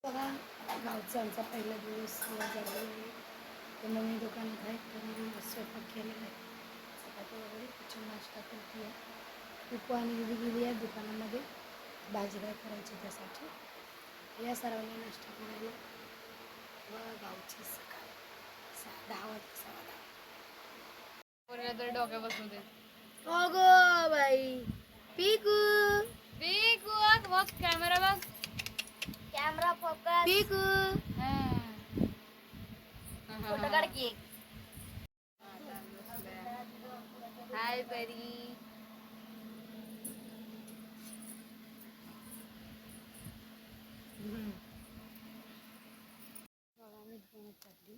बघा गावचा आमचा पहिला दिवस झालेला आहे. तर मम्मी दुकानात आहे तर मी स्वयंपाक केलेला आहे. चपाती वगैरे किचन नाश्ता करते आहे. पिकू आणि दिदी गेली आहे दुकानामध्ये भाजी काय करायची त्यासाठी. या सर्वांनी नाश्ता करायला व गावची सकाळ 10 वाजता 10:15 तर डोक्या बसू दे. अगो बाई पिकू पिकू बघ कॅमेरा बघ. कॅमेरा फोकस पिकू फोटो काढ की. हाय बरी. मी दुकानात चालली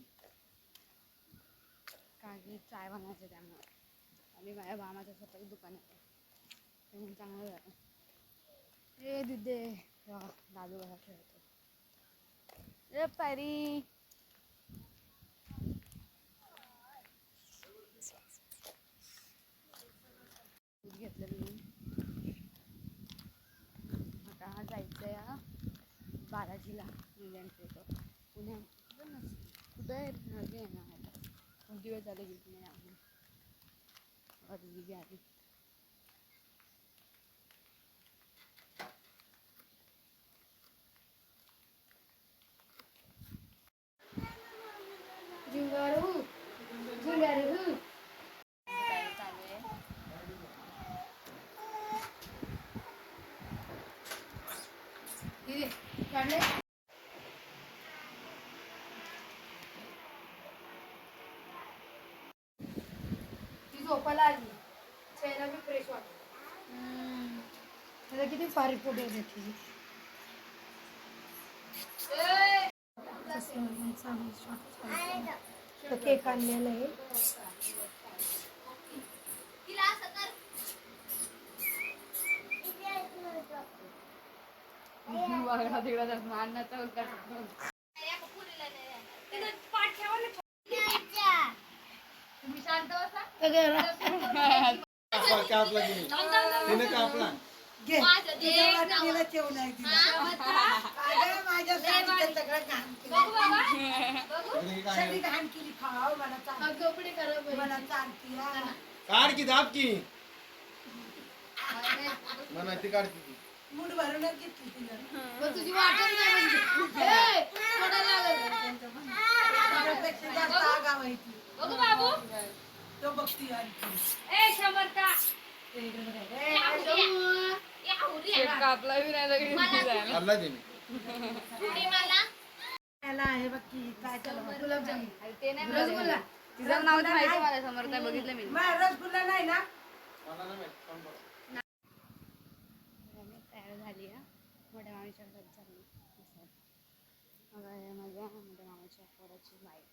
काही चाय बनायचं त्यामुळे आणि माझ्या मामाच्या स्वतःच दुकान आहे ते चांगलं झालं. ए दिदे दादू बघा खेळतो. ए परी घेतलं मी. आता जायचं या बालाजीला निलंट्रेचं पुण्यात कुठं आहे नदी आहे ना. आता खूप दिवस झाले गेली नाही आम्ही. दिदी आली. झिंगारू झिंगारू काढले. ती झोपायला आली. चेहरा बी फ्रेश वाटतो. त्याला किती फारी फोटो घेतली. केक आणलेला आहे. तुम्ही शांत बसा. काढ की दाब की म्हणा ती काढती ती. मूड भरूनच घेतली तिला. तुझी वाटच नाही म्हणजे जास्त आगाव आहे ती. बघू बाबू. तो बघती आणखी. ए समर्था काढला ते मी. त्याला आहे बघ की काय त्याला गुलाबजामुन. ते नाही रसगुल्ला. तिचं नाव तर माहिती मला. समर्था बघितलं मी. रसगुल्ला नाही ना. मला नाही माहित, कोण बरं. तयार झाली आहे. मोठ्या मामीच्या घरात चालली. मग माझ्या मोठ्या मामाच्या पोराची बाईक.